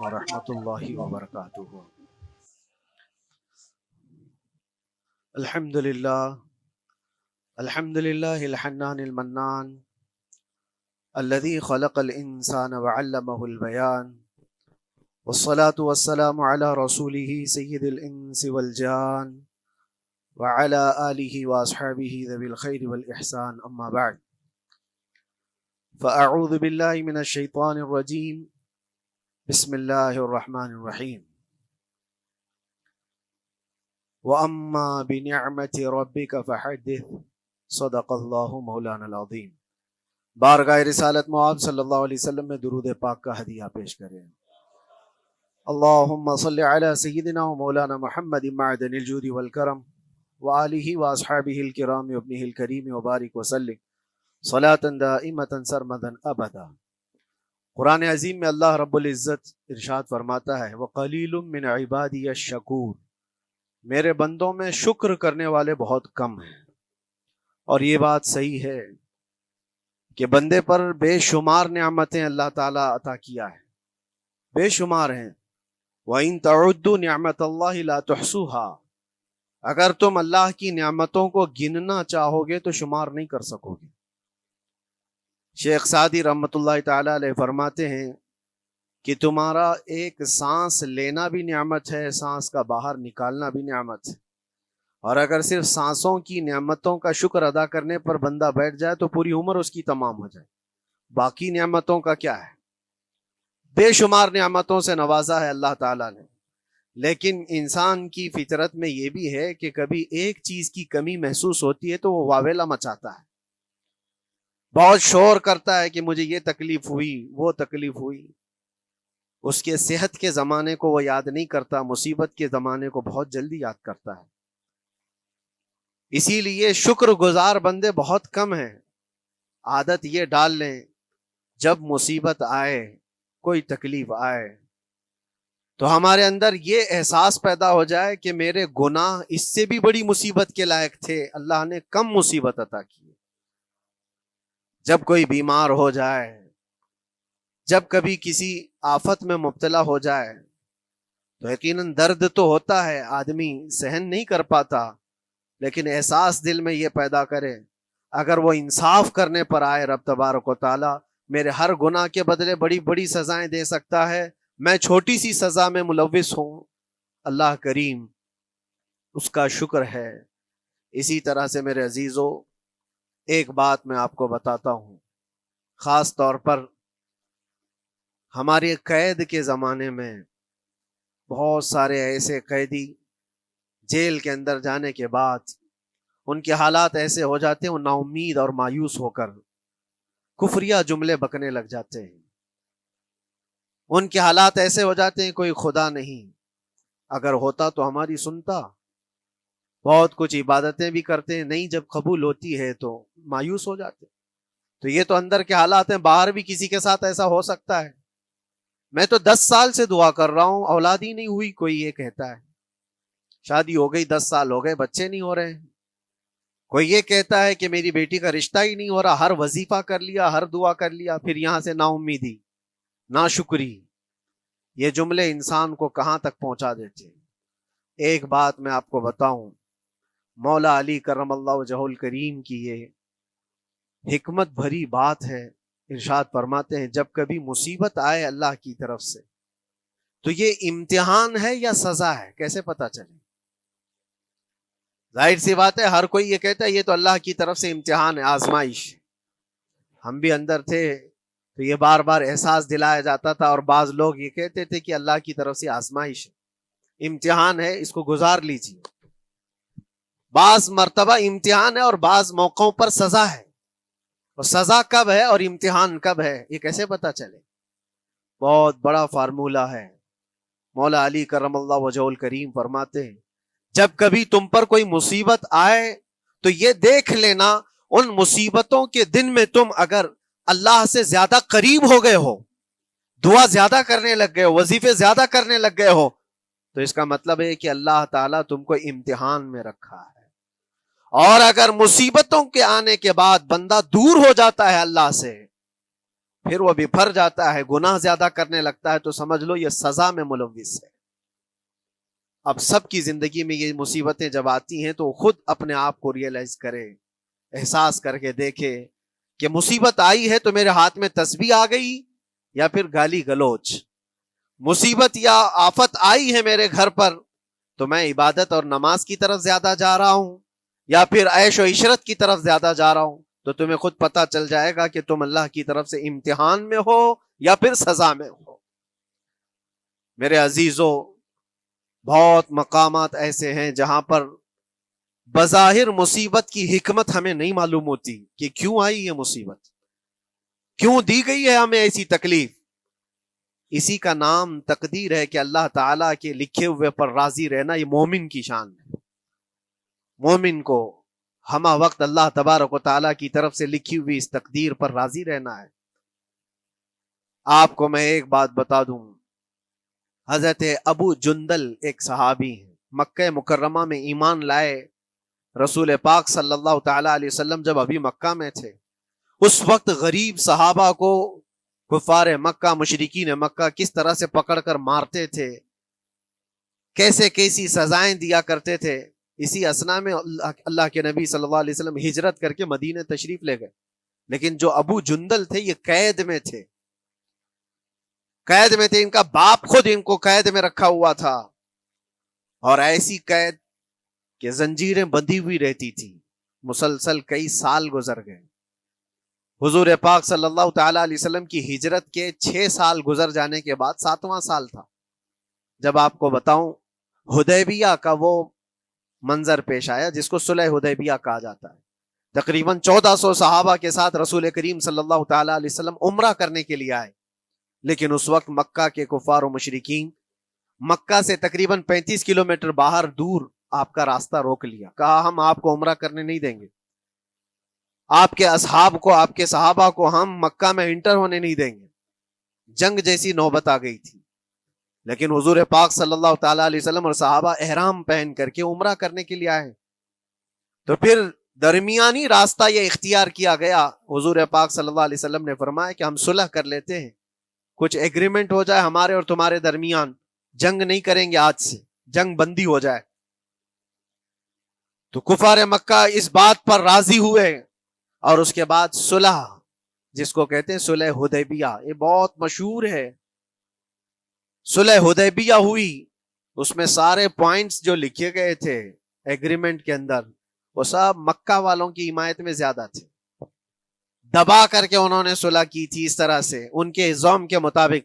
ورحمۃ اللہ وبرکاتہ۔ الحمد للہ الحنان المنان الذي خلق الانسان وعلمه البيان، والصلاة والسلام على رسوله سید الانس والجان وعلى آلہ واصحابہ ذوی الخیر والاحسان، اما بعد فاعوذ باللہ من الشیطان الرجیم، بسم اللہ الرحمن الرحیم۔ وَأَمَّا بِنِعْمَةِ رَبِّكَ فَحَدِّثْ، صدق اللہ مولانا العظیم۔ بارگاہ رسالت معاذ صلی اللہ علیہ وسلم میں درود پاک کا ہدیہ پیش کریں۔ اللہم صلی علی سیدنا و مولانا محمد معدن الجود والکرم وآلہ واصحابہ الکرام وابنہ الکریم وبارک وسلم صلاة دائمة سرمدا ابدا۔ قرآن عظیم میں اللہ رب العزت ارشاد فرماتا ہے وَقَلِيلٌ مِّنْ عِبَادِيَ الشَّكُورُ، میرے بندوں میں شکر کرنے والے بہت کم ہیں۔ اور یہ بات صحیح ہے کہ بندے پر بے شمار نعمتیں اللہ تعالیٰ عطا کیا ہے، بے شمار ہیں۔ وَإِن تَعُدُّوا نِعْمَتَ اللَّهِ لَا تُحْصُوهَا، اگر تم اللہ کی نعمتوں کو گننا چاہو گے تو شمار نہیں کر سکو گے۔ شیخ سعدی رحمۃ اللہ تعالیٰ علیہ فرماتے ہیں کہ تمہارا ایک سانس لینا بھی نعمت ہے، سانس کا باہر نکالنا بھی نعمت ہے، اور اگر صرف سانسوں کی نعمتوں کا شکر ادا کرنے پر بندہ بیٹھ جائے تو پوری عمر اس کی تمام ہو جائے۔ باقی نعمتوں کا کیا ہے؟ بے شمار نعمتوں سے نوازا ہے اللہ تعالیٰ نے، لیکن انسان کی فطرت میں یہ بھی ہے کہ کبھی ایک چیز کی کمی محسوس ہوتی ہے تو وہ واویلا مچاتا ہے، بہت شور کرتا ہے کہ مجھے یہ تکلیف ہوئی، وہ تکلیف ہوئی۔ اس کے صحت کے زمانے کو وہ یاد نہیں کرتا، مصیبت کے زمانے کو بہت جلدی یاد کرتا ہے۔ اسی لیے شکر گزار بندے بہت کم ہیں۔ عادت یہ ڈال لیں جب مصیبت آئے، کوئی تکلیف آئے تو ہمارے اندر یہ احساس پیدا ہو جائے کہ میرے گناہ اس سے بھی بڑی مصیبت کے لائق تھے، اللہ نے کم مصیبت عطا کی۔ جب کوئی بیمار ہو جائے، جب کبھی کسی آفت میں مبتلا ہو جائے تو یقیناً درد تو ہوتا ہے، آدمی سہن نہیں کر پاتا، لیکن احساس دل میں یہ پیدا کرے اگر وہ انصاف کرنے پر آئے رب تبارک و تعالیٰ میرے ہر گناہ کے بدلے بڑی بڑی سزائیں دے سکتا ہے، میں چھوٹی سی سزا میں ملوث ہوں، اللہ کریم اس کا شکر ہے۔ اسی طرح سے میرے عزیزو ایک بات میں آپ کو بتاتا ہوں، خاص طور پر ہمارے قید کے زمانے میں بہت سارے ایسے قیدی جیل کے اندر جانے کے بعد ان کے حالات ایسے ہو جاتے ہیں، وہ نا امید اور مایوس ہو کر کفریہ جملے بکنے لگ جاتے ہیں۔ ان کے حالات ایسے ہو جاتے ہیں کوئی خدا نہیں، اگر ہوتا تو ہماری سنتا۔ بہت کچھ عبادتیں بھی کرتے ہیں، نہیں جب قبول ہوتی ہے تو مایوس ہو جاتے ہیں۔ تو یہ تو اندر کے حالات ہیں، باہر بھی کسی کے ساتھ ایسا ہو سکتا ہے۔ میں تو 10 سال سے دعا کر رہا ہوں، اولاد ہی نہیں ہوئی، کوئی یہ کہتا ہے۔ شادی ہو گئی 10 سال ہو گئے، بچے نہیں ہو رہے ہیں۔ کوئی یہ کہتا ہے کہ میری بیٹی کا رشتہ ہی نہیں ہو رہا، ہر وظیفہ کر لیا، ہر دعا کر لیا، پھر یہاں سے نا امیدی، نا شکری. یہ جملے انسان کو کہاں تک پہنچا دیتے ہیں. ایک بات میں آپ کو بتاؤں، مولا علی کرم اللہ وجہ الکریم کی یہ حکمت بھری بات ہے. ارشاد فرماتے ہیں جب کبھی مصیبت آئے اللہ کی طرف سے تو یہ امتحان ہے یا سزا ہے، کیسے پتا چلے؟ ظاہر سی بات ہے، ہر کوئی یہ کہتا ہے یہ تو اللہ کی طرف سے امتحان ہے، آزمائش. ہم بھی اندر تھے تو یہ بار بار احساس دلایا جاتا تھا، اور بعض لوگ یہ کہتے تھے کہ اللہ کی طرف سے آزمائش ہے، امتحان ہے، اس کو گزار لیجیے. بعض مرتبہ امتحان ہے اور بعض موقعوں پر سزا ہے. اور سزا کب ہے اور امتحان کب ہے یہ کیسے پتا چلے؟ بہت بڑا فارمولہ ہے. مولا علی کرم اللہ وجہ الکریم فرماتے ہیں جب کبھی تم پر کوئی مصیبت آئے تو یہ دیکھ لینا ان مصیبتوں کے دن میں تم اگر اللہ سے زیادہ قریب ہو گئے ہو، دعا زیادہ کرنے لگ گئے ہو، وظیفے زیادہ کرنے لگ گئے ہو، تو اس کا مطلب ہے کہ اللہ تعالیٰ تم کو امتحان میں رکھا ہے. اور اگر مصیبتوں کے آنے کے بعد بندہ دور ہو جاتا ہے اللہ سے، پھر وہ بفر جاتا ہے، گناہ زیادہ کرنے لگتا ہے، تو سمجھ لو یہ سزا میں ملوث ہے. اب سب کی زندگی میں یہ مصیبتیں جب آتی ہیں تو خود اپنے آپ کو ریئلائز کرے، احساس کر کے دیکھے کہ مصیبت آئی ہے تو میرے ہاتھ میں تسبیح آ گئی یا پھر گالی گلوچ. مصیبت یا آفت آئی ہے میرے گھر پر تو میں عبادت اور نماز کی طرف زیادہ جا رہا ہوں یا پھر عیش و عشرت کی طرف زیادہ جا رہا ہوں. تو تمہیں خود پتا چل جائے گا کہ تم اللہ کی طرف سے امتحان میں ہو یا پھر سزا میں ہو. میرے عزیزو، بہت مقامات ایسے ہیں جہاں پر بظاہر مصیبت کی حکمت ہمیں نہیں معلوم ہوتی کہ کیوں آئی یہ مصیبت، کیوں دی گئی ہے ہمیں ایسی تکلیف. اسی کا نام تقدیر ہے کہ اللہ تعالیٰ کے لکھے ہوئے پر راضی رہنا یہ مومن کی شان ہے. مومن کو ہمہ وقت اللہ تبارک و تعالیٰ کی طرف سے لکھی ہوئی اس تقدیر پر راضی رہنا ہے. آپ کو میں ایک بات بتا دوں، حضرت ابو جندل ایک صحابی ہیں، مکہ مکرمہ میں ایمان لائے. رسول پاک صلی اللہ تعالی علیہ وسلم جب ابھی مکہ میں تھے، اس وقت غریب صحابہ کو کفار مکہ، مشرکین مکہ کس طرح سے پکڑ کر مارتے تھے، کیسے کیسی سزائیں دیا کرتے تھے. اسی اسنا میں اللہ کے نبی صلی اللہ علیہ وسلم ہجرت کر کے مدینہ تشریف لے گئے. لیکن جو ابو جندل تھے یہ قید میں تھے، قید میں تھے. ان کا باپ خود ان کو قید میں رکھا ہوا تھا، اور ایسی قید کہ زنجیریں بندھی ہوئی رہتی تھی. مسلسل کئی سال گزر گئے. حضور پاک صلی اللہ تعالی علیہ وسلم کی ہجرت کے 6 سال گزر جانے کے بعد 7واں سال تھا جب آپ کو بتاؤں حدیبیہ کا وہ منظر پیش آیا جس کو صلح حدیبیہ کہا جاتا ہے. تقریباً 1400 صحابہ کے ساتھ رسول کریم صلی اللہ تعالی علیہ وسلم عمرہ کرنے کے لیے آئے. لیکن اس وقت مکہ کے کفار و مشرکین مکہ سے تقریباً 35 کلومیٹر باہر دور آپ کا راستہ روک لیا، کہا ہم آپ کو عمرہ کرنے نہیں دیں گے، آپ کے اصحاب کو، آپ کے صحابہ کو ہم مکہ میں انٹر ہونے نہیں دیں گے. جنگ جیسی نوبت آ گئی تھی. لیکن حضور پاک صلی اللہ تعالی علیہ وسلم اور صحابہ احرام پہن کر کے عمرہ کرنے کے لیے آئے. تو پھر درمیانی راستہ یہ اختیار کیا گیا. حضور پاک صلی اللہ علیہ وسلم نے فرمایا کہ ہم صلح کر لیتے ہیں، کچھ ایگریمنٹ ہو جائے ہمارے اور تمہارے درمیان، جنگ نہیں کریں گے، آج سے جنگ بندی ہو جائے. تو کفار مکہ اس بات پر راضی ہوئے، اور اس کے بعد صلح، جس کو کہتے ہیں صلح حدیبیہ، یہ بہت مشہور ہے. صلح حدیبیہ ہوئی، اس میں سارے پوائنٹس جو لکھے گئے تھے ایگریمنٹ کے اندر وہ سب مکہ والوں کی حمایت میں زیادہ تھے. دبا کر کے انہوں نے صلح کی تھی اس طرح سے ان کے نظام کے مطابق.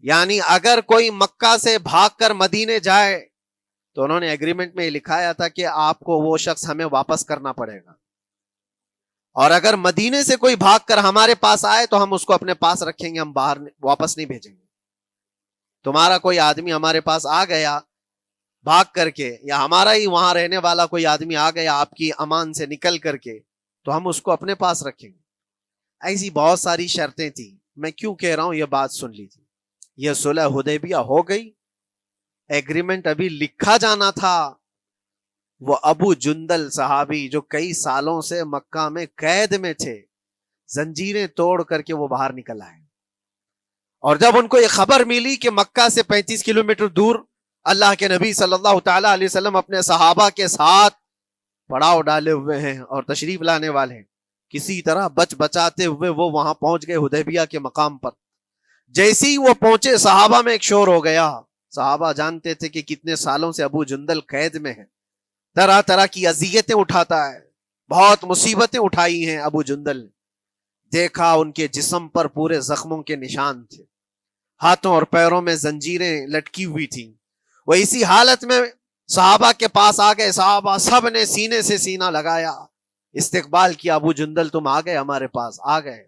یعنی اگر کوئی مکہ سے بھاگ کر مدینے جائے تو انہوں نے ایگریمنٹ میں لکھایا تھا کہ آپ کو وہ شخص ہمیں واپس کرنا پڑے گا، اور اگر مدینے سے کوئی بھاگ کر ہمارے پاس آئے تو ہم اس کو اپنے پاس رکھیں گے، ہم باہر واپس نہیں بھیجیں گے. تمہارا کوئی آدمی ہمارے پاس آ گیا بھاگ کر کے، یا ہمارا ہی وہاں رہنے والا کوئی آدمی آ گیا آپ کی امان سے نکل کر کے، تو ہم اس کو اپنے پاس رکھیں گے. ایسی بہت ساری شرطیں تھیں. میں کیوں کہہ رہا ہوں یہ بات سن لیجیے. یہ صلح حدیبیہ ہو گئی، ایگریمنٹ ابھی لکھا جانا تھا. وہ ابو جندل صحابی جو کئی سالوں سے مکہ میں قید میں تھے، زنجیریں توڑ کر کے وہ باہر نکل آئے، اور جب ان کو یہ خبر ملی کہ مکہ سے 35 کلومیٹر دور اللہ کے نبی صلی اللہ تعالی علیہ وسلم اپنے صحابہ کے ساتھ پڑاؤ ڈالے ہوئے ہیں اور تشریف لانے والے ہیں، کسی طرح بچ بچاتے ہوئے وہ وہاں پہنچ گئے حدیبیہ کے مقام پر۔ جیسے ہی وہ پہنچے صحابہ میں ایک شور ہو گیا۔ صحابہ جانتے تھے کہ کتنے سالوں سے ابو جندل قید میں ہے، طرح طرح کی اذیتیں اٹھاتا ہے، بہت مصیبتیں اٹھائی ہیں ابو جندل نے۔ دیکھا ان کے جسم پر پورے زخموں کے نشان تھے، ہاتھوں اور پیروں میں زنجیریں لٹکی ہوئی تھیں۔ وہ اسی حالت میں صحابہ کے پاس آ گئے، صحابہ سب نے سینے سے سینہ لگایا، استقبال کیا، ابو جندل تم آ گئے ہمارے پاس، آ گئے۔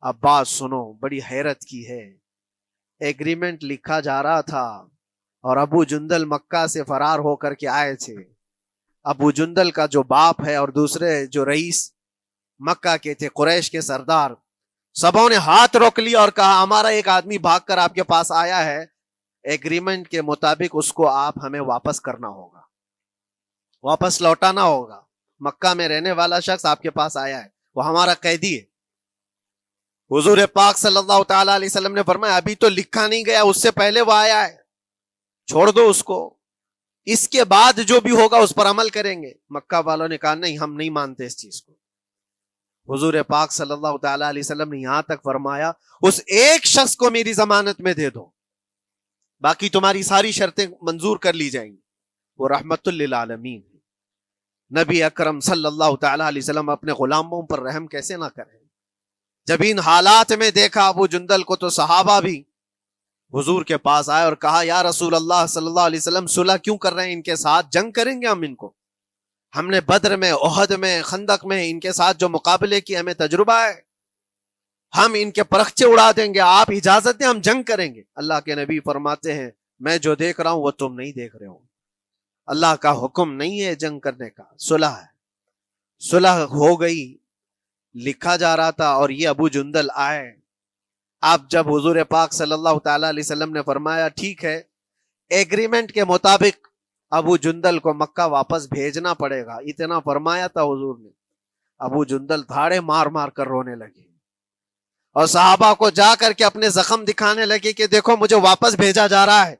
اب بات سنو، بڑی حیرت کی ہے، ایگریمنٹ لکھا جا رہا تھا اور ابو جندل مکہ سے فرار ہو کر کے آئے تھے۔ ابو جندل کا جو باپ ہے اور دوسرے جو رئیس مکہ کے تھے، قریش کے سردار، سبوں نے ہاتھ روک لیا اور کہا ہمارا ایک آدمی بھاگ کر آپ کے پاس آیا ہے، ایگریمنٹ کے مطابق اس کو آپ ہمیں واپس کرنا ہوگا، واپس لوٹانا ہوگا۔ مکہ میں رہنے والا شخص آپ کے پاس آیا ہے، وہ ہمارا قیدی ہے۔ حضور پاک صلی اللہ تعالی علیہ وسلم نے فرمایا ابھی تو لکھا نہیں گیا، اس سے پہلے وہ آیا ہے، چھوڑ دو اس کو، اس کے بعد جو بھی ہوگا اس پر عمل کریں گے۔ مکہ والوں نے کہا نہیں، ہم نہیں مانتے اس چیز کو۔ حضور پاک صلی اللہ تعالی علیہ وسلم نے یہاں تک فرمایا اس ایک شخص کو میری ضمانت میں دے دو، باقی تمہاری ساری شرطیں منظور کر لی جائیں گی۔ وہ رحمت للعالمین، نبی اکرم صلی اللہ تعالی علیہ وسلم اپنے غلاموں پر رحم کیسے نہ کریں۔ جب ان حالات میں دیکھا ابو جندل کو تو صحابہ بھی حضور کے پاس آئے اور کہا یا رسول اللہ صلی اللہ علیہ وسلم صلح کیوں کر رہے ہیں ان کے ساتھ، جنگ کریں گے ہم ان کو، ہم نے بدر میں، احد میں، خندق میں ان کے ساتھ جو مقابلے کی ہمیں تجربہ ہے، ہم ان کے پرخچے اڑا دیں گے، آپ اجازت دیں ہم جنگ کریں گے۔ اللہ کے نبی فرماتے ہیں میں جو دیکھ رہا ہوں وہ تم نہیں دیکھ رہے ہو، اللہ کا حکم نہیں ہے جنگ کرنے کا، صلح ہے۔ صلح ہو گئی، لکھا جا رہا تھا، اور یہ ابو جندل آئے۔ اب جب حضور پاک صلی اللہ تعالی علیہ وسلم نے فرمایا ٹھیک ہے، ایگریمنٹ کے مطابق ابو جندل کو مکہ واپس بھیجنا پڑے گا، اتنا فرمایا تھا حضور نے، ابو جندل دھاڑے مار مار کر رونے لگے اور صحابہ کو جا کر کے اپنے زخم دکھانے لگے کہ دیکھو مجھے واپس بھیجا جا رہا ہے،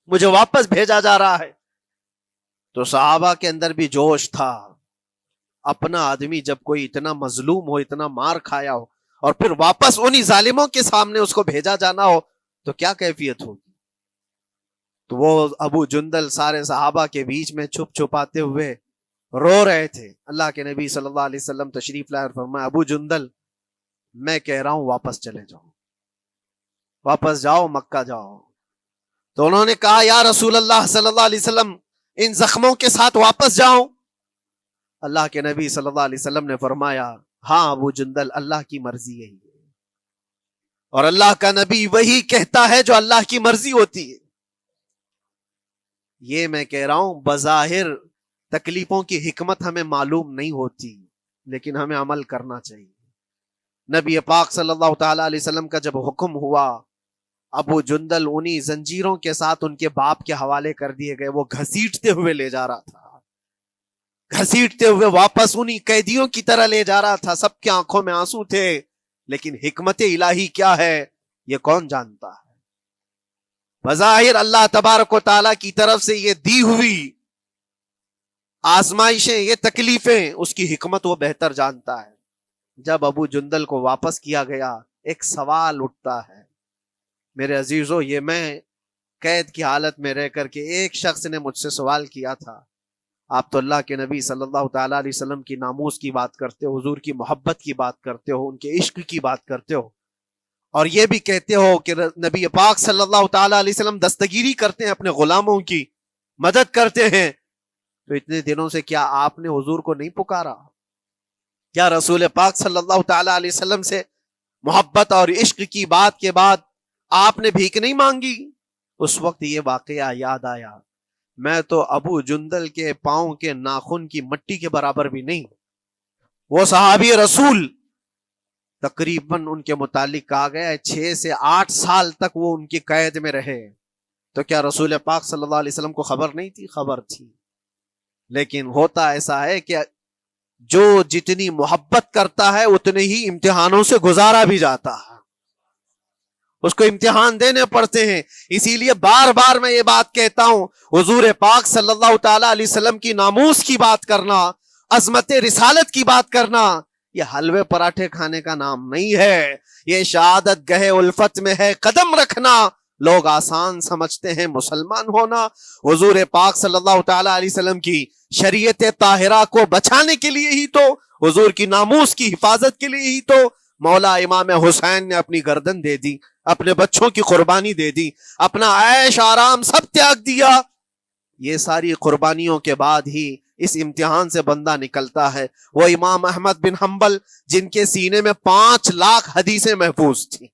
مجھے واپس بھیجا جا رہا ہے۔ تو صحابہ کے اندر بھی جوش تھا، اپنا آدمی جب کوئی اتنا مظلوم ہو، اتنا مار کھایا ہو، اور پھر واپس انہی ظالموں کے سامنے اس کو بھیجا جانا ہو تو کیا کیفیت ہوگی۔ تو وہ ابو جندل سارے صحابہ کے بیچ میں چھپ چھپاتے ہوئے رو رہے تھے۔ اللہ کے نبی صلی اللہ علیہ وسلم تشریف لائے اور فرمایا ابو جندل میں کہہ رہا ہوں واپس چلے جاؤ، واپس جاؤ، مکہ جاؤ۔ تو انہوں نے کہا یا رسول اللہ صلی اللہ علیہ وسلم ان زخموں کے ساتھ واپس جاؤں؟ اللہ کے نبی صلی اللہ علیہ وسلم نے فرمایا ہاں ابو جندل، اللہ کی مرضی یہی ہے، اور اللہ کا نبی وہی کہتا ہے جو اللہ کی مرضی ہوتی ہے۔ یہ میں کہہ رہا ہوں بظاہر تکلیفوں کی حکمت ہمیں معلوم نہیں ہوتی، لیکن ہمیں عمل کرنا چاہیے۔ نبی پاک صلی اللہ تعالی علیہ وسلم کا جب حکم ہوا، ابو جندل انہی زنجیروں کے ساتھ ان کے باپ کے حوالے کر دیے گئے، وہ گھسیٹتے ہوئے لے جا رہا تھا، گھسیٹتے ہوئے واپس انہی قیدیوں کی طرح لے جا رہا تھا۔ سب کی آنکھوں میں آنسو تھے، لیکن حکمت الہی کیا ہے یہ کون جانتا ہے۔ بظاہر اللہ تبارک و تعالیٰ کی طرف سے یہ دی ہوئی آزمائشیں، یہ تکلیفیں، اس کی حکمت وہ بہتر جانتا ہے۔ جب ابو جندل کو واپس کیا گیا، ایک سوال اٹھتا ہے میرے عزیزو، یہ میں قید کی حالت میں رہ کر کے ایک شخص نے مجھ سے سوال کیا تھا، آپ تو اللہ کے نبی صلی اللہ تعالیٰ علیہ وسلم کی ناموس کی بات کرتے ہو، حضور کی محبت کی بات کرتے ہو، ان کے عشق کی بات کرتے ہو، اور یہ بھی کہتے ہو کہ نبی پاک صلی اللہ تعالیٰ علیہ وسلم دستگیری کرتے ہیں، اپنے غلاموں کی مدد کرتے ہیں، تو اتنے دنوں سے کیا آپ نے حضور کو نہیں پکارا؟ کیا رسول پاک صلی اللہ تعالیٰ علیہ وسلم سے محبت اور عشق کی بات کے بعد آپ نے بھیک نہیں مانگی؟ اس وقت یہ واقعہ یاد آیا، میں تو ابو جندل کے پاؤں کے ناخن کی مٹی کے برابر بھی نہیں۔ وہ صحابی رسول تقریباً ان کے متعلق کہا گیا ہے 6 سے 8 سال تک وہ ان کی قید میں رہے، تو کیا رسول پاک صلی اللہ علیہ وسلم کو خبر نہیں تھی؟ خبر تھی۔ لیکن ہوتا ایسا ہے کہ جو جتنی محبت کرتا ہے اتنے ہی امتحانوں سے گزارا بھی جاتا ہے، اس کو امتحان دینے پڑتے ہیں. اسی لیے بار بار میں یہ بات کہتا ہوں، حضور پاک صلی اللہ تعالی علیہ وسلم کی ناموس کی بات کرنا، عظمت رسالت کی بات کرنا، یہ حلوے پراٹھے کھانے کا نام نہیں ہے. یہ شہادت گہے الفت میں ہے قدم رکھنا. لوگ آسان سمجھتے ہیں مسلمان ہونا. حضور پاک صلی اللہ تعالی علیہ وسلم کی شریعت طاہرہ کو بچانے کے لیے ہی تو، حضور کی ناموس کی حفاظت کے لیے ہی تو مولا امام حسین نے اپنی گردن دے دی، اپنے بچوں کی قربانی دے دی، اپنا عیش آرام سب تیاگ دیا. یہ ساری قربانیوں کے بعد ہی اس امتحان سے بندہ نکلتا ہے. وہ امام احمد بن حنبل جن کے سینے میں 5 لاکھ حدیثیں محفوظ تھیں،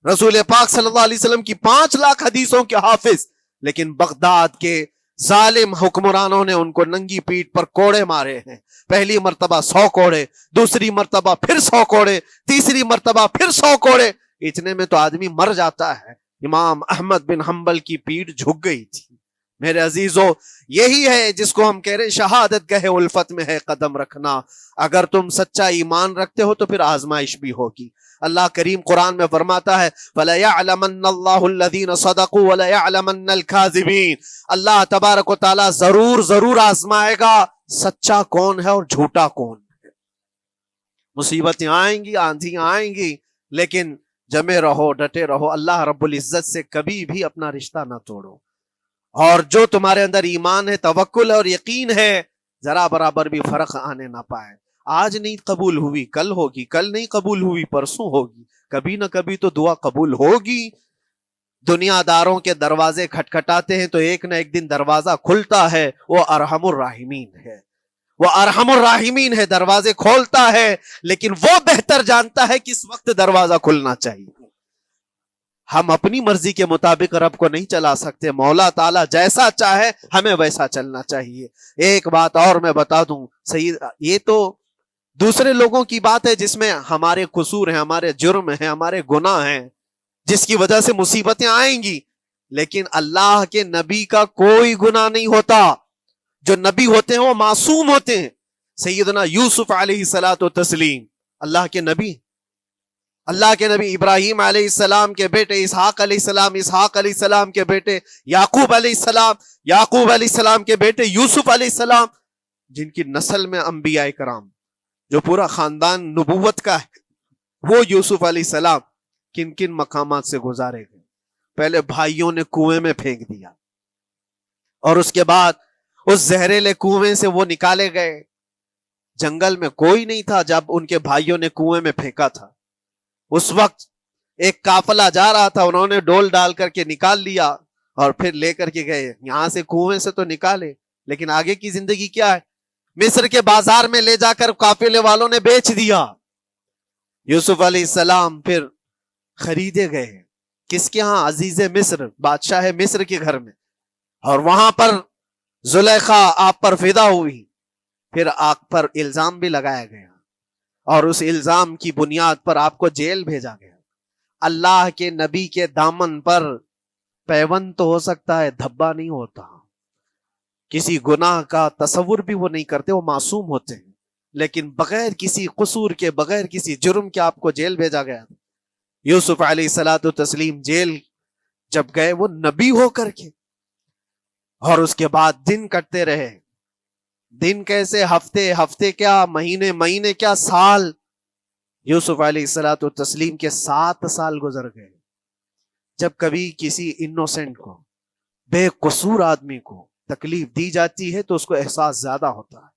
رسول پاک صلی اللہ علیہ وسلم کی 5 لاکھ حدیثوں کے حافظ، لیکن بغداد کے ظالم حکمرانوں نے ان کو ننگی پیٹھ پر کوڑے مارے ہیں. پہلی مرتبہ 100 کوڑے، دوسری مرتبہ پھر 100 کوڑے، تیسری مرتبہ پھر 100 کوڑے. اتنے میں تو آدمی مر جاتا ہے. امام احمد بن حنبل کی پیٹھ جھک گئی تھی. میرے عزیزو، یہی ہے جس کو ہم کہہ رہے شہادت گہے الفت میں ہے قدم رکھنا. اگر تم سچا ایمان رکھتے ہو تو پھر آزمائش بھی ہوگی. اللہ کریم قرآن میں فرماتا ہے وَلَيَعْلَمَنَّ اللَّهُ الَّذِينَ صَدَقُوا وَلَيَعْلَمَنَّ الْكَاذِبِينَ. اللہ تبارک و تعالیٰ ضرور آزمائے گا سچا کون ہے اور جھوٹا کون ہے. مصیبتیں آئیں گی، آندھیاں آئیں گی، لیکن جمے رہو، ڈٹے رہو. اللہ رب العزت سے کبھی بھی اپنا رشتہ نہ توڑو. اور جو تمہارے اندر ایمان ہے، توکل اور یقین ہے، ذرا برابر بھی فرق آنے نہ پائے. آج نہیں قبول ہوئی کل ہوگی، کل نہیں قبول ہوئی پرسوں ہوگی، کبھی نہ کبھی تو دعا قبول ہوگی. دنیا داروں کے دروازے کھٹکھٹاتے ہیں تو ایک نہ ایک دن دروازہ کھلتا ہے. وہ ارحم الراحمین ہے، وہ ارحم الراحمین ہے، دروازے کھولتا ہے. لیکن وہ بہتر جانتا ہے کس وقت دروازہ کھلنا چاہیے. ہم اپنی مرضی کے مطابق رب کو نہیں چلا سکتے. مولا تعالیٰ جیسا چاہے ہمیں ویسا چلنا چاہیے. ایک بات اور میں بتا دوں سید، یہ تو دوسرے لوگوں کی بات ہے جس میں ہمارے قصور ہیں، ہمارے جرم ہیں، ہمارے گناہ ہیں، جس کی وجہ سے مصیبتیں آئیں گی. لیکن اللہ کے نبی کا کوئی گناہ نہیں ہوتا. جو نبی ہوتے ہیں وہ معصوم ہوتے ہیں. سیدنا یوسف علیہ الصلوۃ والتسلیم اللہ کے نبی، اللہ کے نبی ابراہیم علیہ السلام کے بیٹے اسحاق علیہ السلام، اسحاق علیہ السلام کے بیٹے یعقوب علیہ السلام، یعقوب علیہ السلام کے بیٹے یوسف علیہ السلام، جن کی نسل میں انبیاء کرام، جو پورا خاندان نبوت کا ہے، وہ یوسف علیہ السلام کن کن مقامات سے گزارے گئے. پہلے بھائیوں نے کنویں میں پھینک دیا، اور اس کے بعد اس زہریلے کنویں سے وہ نکالے گئے. جنگل میں کوئی نہیں تھا جب ان کے بھائیوں نے کنویں میں پھینکا تھا. اس وقت ایک قافلہ جا رہا تھا، انہوں نے ڈول ڈال کر کے نکال لیا اور پھر لے کر کے گئے. یہاں سے کنویں سے تو نکالے، لیکن آگے کی زندگی کیا ہے؟ مصر کے بازار میں لے جا کر قافلے والوں نے بیچ دیا. یوسف علیہ السلام پھر خریدے گئے. کس کے ہاں؟ عزیز مصر، بادشاہ مصر کے گھر میں. اور وہاں پر زلیخا آپ پر فدا ہوئی. پھر آپ پر الزام بھی لگایا گیا، اور اس الزام کی بنیاد پر آپ کو جیل بھیجا گیا. اللہ کے نبی کے دامن پر پیوند تو ہو سکتا ہے، دھبا نہیں ہوتا. کسی گناہ کا تصور بھی وہ نہیں کرتے، وہ معصوم ہوتے ہیں. لیکن بغیر کسی قصور کے، بغیر کسی جرم کے آپ کو جیل بھیجا گیا. یوسف علیہ الصلوۃ والتسلیم جیل جب گئے وہ نبی ہو کر کے، اور اس کے بعد دن کٹتے رہے. دن کیسے؟ ہفتے، ہفتے کیا مہینے، مہینے کیا سال. یوسف علیہ الصلوۃ والتسلیم کے 7 سال گزر گئے. جب کبھی کسی انوسنٹ کو، بے قصور آدمی کو تکلیف دی جاتی ہے تو اس کو احساس زیادہ ہوتا ہے.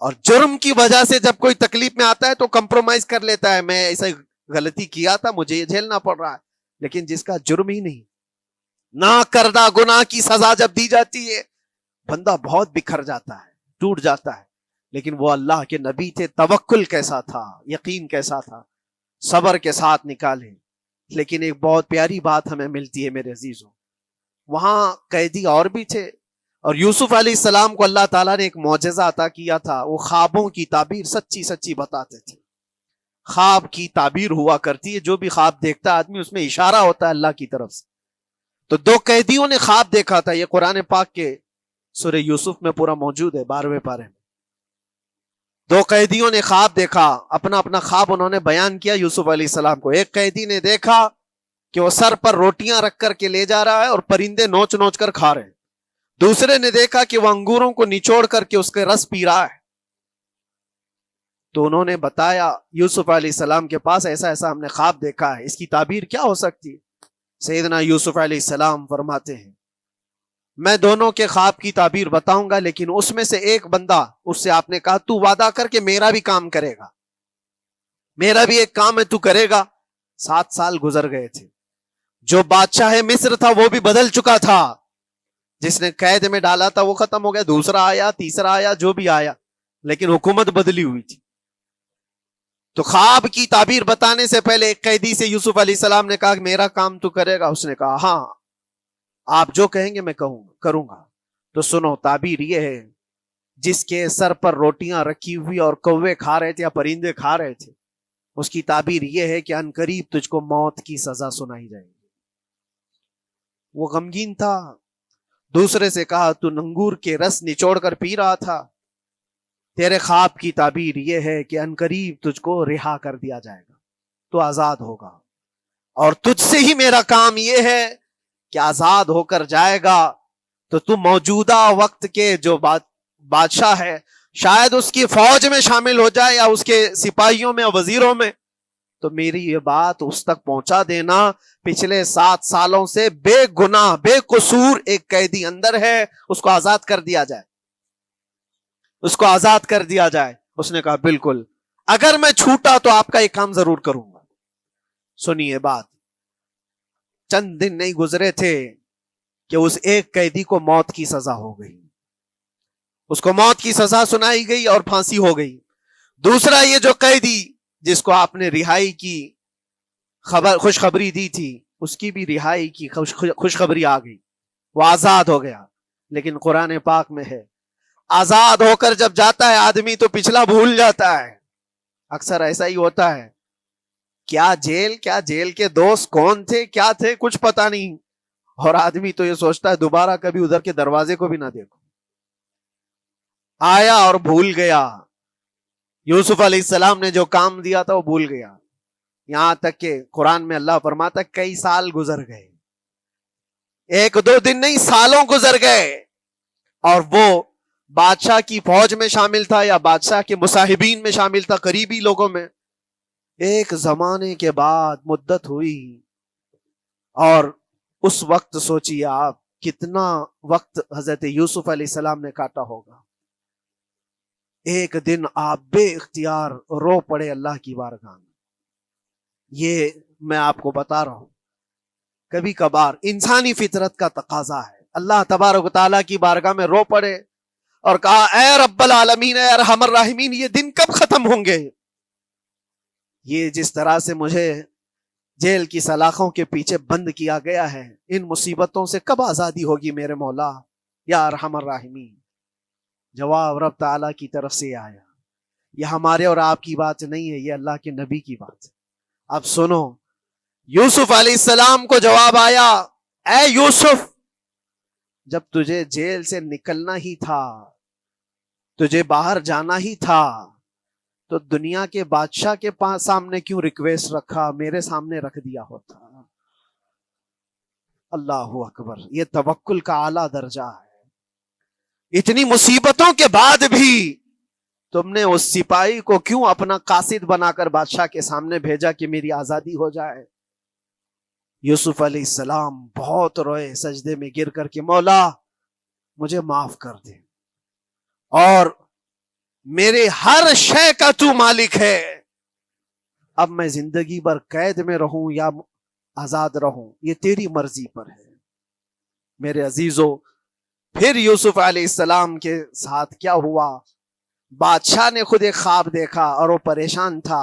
اور جرم کی وجہ سے جب کوئی تکلیف میں آتا ہے تو کمپرومائز کر لیتا ہے، میں ایسا غلطی کیا تھا، مجھے یہ جھیلنا پڑ رہا ہے. لیکن جس کا جرم ہی نہیں، نہ کردہ گناہ کی سزا جب دی جاتی ہے، بندہ بہت بکھر جاتا ہے، ٹوٹ جاتا ہے. لیکن وہ اللہ کے نبی تھے. توکل کیسا تھا، یقین کیسا تھا، صبر کے ساتھ نکالے. لیکن ایک بہت پیاری بات ہمیں ملتی ہے میرے عزیزوں، وہاں قیدی اور بھی تھے، اور یوسف علیہ السلام کو اللہ تعالیٰ نے ایک معجزہ عطا کیا تھا. وہ خوابوں کی تعبیر سچی سچی بتاتے تھے. خواب کی تعبیر ہوا کرتی ہے، جو بھی خواب دیکھتا آدمی اس میں اشارہ ہوتا ہے اللہ کی طرف سے. تو 2 قیدیوں نے خواب دیکھا تھا. یہ قرآن پاک کے سورہ یوسف میں پورا موجود ہے 12ویں پارے میں. دو قیدیوں نے خواب دیکھا, اپنا اپنا خواب انہوں نے بیان کیا یوسف علیہ السلام کو. ایک قیدی نے دیکھا کہ وہ سر پر روٹیاں رکھ کر کے لے جا رہا ہے اور پرندے نوچ نوچ کر کھا رہے ہیں. دوسرے نے دیکھا کہ وہ انگوروں کو نچوڑ کر کے اس کے رس پی رہا ہے. تو انہوں نے بتایا یوسف علیہ السلام کے پاس, ایسا ایسا ہم نے خواب دیکھا ہے, اس کی تعبیر کیا ہو سکتی ہے؟ سیدنا یوسف علیہ السلام فرماتے ہیں میں دونوں کے خواب کی تعبیر بتاؤں گا, لیکن اس میں سے ایک بندہ, اس سے آپ نے کہا تو وعدہ کر کے میرا بھی کام کرے گا, میرا بھی ایک کام ہے تو کرے گا. 7 سال گزر گئے تھے. جو بادشاہ مصر تھا وہ بھی بدل چکا تھا, جس نے قید میں ڈالا تھا وہ ختم ہو گیا, دوسرا آیا, تیسرا آیا, جو بھی آیا, لیکن حکومت بدلی ہوئی تھی. تو خواب کی تعبیر بتانے سے پہلے ایک قیدی سے یوسف علیہ السلام نے کہا کہ میرا کام تو کرے گا. اس نے کہا ہاں آپ جو کہیں گے میں کروں گا. تو سنو, تعبیر یہ ہے جس کے سر پر روٹیاں رکھی ہوئی اور کوے کھا رہے تھے یا پرندے کھا رہے تھے, اس کی تعبیر یہ ہے کہ عنقریب تجھ کو موت کی سزا سنائی جائے گی. وہ غمگین تھا. دوسرے سے کہا تو انگور کے رس نچوڑ کر پی رہا تھا, تیرے خواب کی تعبیر یہ ہے کہ عنقریب تجھ کو رہا کر دیا جائے گا, تو آزاد ہوگا, اور تجھ سے ہی میرا کام یہ ہے کہ آزاد ہو کر جائے گا تو تو موجودہ وقت کے جو بادشاہ ہے شاید اس کی فوج میں شامل ہو جائے یا اس کے سپاہیوں میں اور وزیروں میں, تو میری یہ بات اس تک پہنچا دینا پچھلے 7 سالوں سے بے گناہ بے قصور ایک قیدی اندر ہے, اس کو آزاد کر دیا جائے, اس کو آزاد کر دیا جائے. اس نے کہا بالکل, اگر میں چھوٹا تو آپ کا ایک کام ضرور کروں گا. سنیے بات, چند دن نہیں گزرے تھے کہ اس ایک قیدی کو موت کی سزا ہو گئی, اس کو موت کی سزا سنائی گئی اور پھانسی ہو گئی. دوسرا یہ جو قیدی جس کو آپ نے رہائی کی خوشخبری دی تھی, اس کی بھی رہائی کی خوشخبری آ گئی, وہ آزاد ہو گیا. لیکن قرآن پاک میں ہے آزاد ہو کر جب جاتا ہے آدمی تو پچھلا بھول جاتا ہے. اکثر ایسا ہی ہوتا ہے, کیا جیل کے دوست کون تھے کیا تھے کچھ پتا نہیں, اور آدمی تو یہ سوچتا ہے دوبارہ کبھی ادھر کے دروازے کو بھی نہ دیکھو. آیا اور بھول گیا. یوسف علیہ السلام نے جو کام دیا تھا وہ بھول گیا. یہاں تک کہ قرآن میں اللہ فرماتا ہے کئی سال گزر گئے, 1-2 دن نہیں سالوں گزر گئے, اور وہ بادشاہ کی فوج میں شامل تھا یا بادشاہ کے مصاحبین میں شامل تھا, قریبی لوگوں میں. ایک زمانے کے بعد مدت ہوئی, اور اس وقت سوچیے آپ کتنا وقت حضرت یوسف علیہ السلام نے کاٹا ہوگا. ایک دن آپ بے اختیار رو پڑے اللہ کی بارگاہ میں. یہ میں آپ کو بتا رہا ہوں, کبھی کبھار انسانی فطرت کا تقاضا ہے. اللہ تبارک و تعالیٰ کی بارگاہ میں رو پڑے اور کہا اے رب العالمین اے ارحم الراحمین, یہ دن کب ختم ہوں گے؟ یہ جس طرح سے مجھے جیل کی سلاخوں کے پیچھے بند کیا گیا ہے, ان مصیبتوں سے کب آزادی ہوگی میرے مولا یا ارحم الراحمین؟ جواب رب تعالیٰ کی طرف سے آیا. یہ ہمارے اور آپ کی بات نہیں ہے, یہ اللہ کے نبی کی بات ہے. اب سنو, یوسف علیہ السلام کو جواب آیا اے یوسف, جب تجھے جیل سے نکلنا ہی تھا, تجھے باہر جانا ہی تھا, تو دنیا کے بادشاہ کے سامنے کیوں ریکویسٹ رکھا, میرے سامنے رکھ دیا ہوتا. اللہ اکبر, یہ توکل کا اعلیٰ درجہ ہے. اتنی مصیبتوں کے بعد بھی تم نے اس سپاہی کو کیوں اپنا قاصد بنا کر بادشاہ کے سامنے بھیجا کہ میری آزادی ہو جائے؟ یوسف علیہ السلام بہت روئے سجدے میں گر کر کے, مولا مجھے معاف کر دے, اور میرے ہر شے کا تو مالک ہے, اب میں زندگی بھر قید میں رہوں یا آزاد رہوں یہ تیری مرضی پر ہے. میرے عزیزو, پھر یوسف علیہ السلام کے ساتھ کیا ہوا؟ بادشاہ نے خود ایک خواب دیکھا اور وہ پریشان تھا,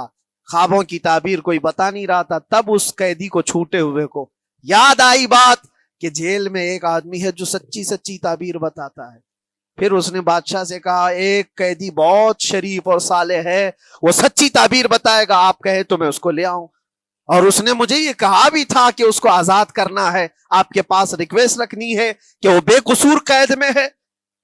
خوابوں کی تعبیر کوئی بتا نہیں رہا تھا. تب اس قیدی کو چھوٹے ہوئے کو یاد آئی بات کہ جیل میں ایک آدمی ہے جو سچی سچی تعبیر بتاتا ہے. پھر اس نے بادشاہ سے کہا ایک قیدی بہت شریف اور صالح ہے, وہ سچی تعبیر بتائے گا, آپ کہیں تو میں اس کو لے آؤں. اور اس نے مجھے یہ کہا بھی تھا کہ اس کو آزاد کرنا ہے, آپ کے پاس ریکویسٹ رکھنی ہے کہ وہ بے قصور قید میں ہے.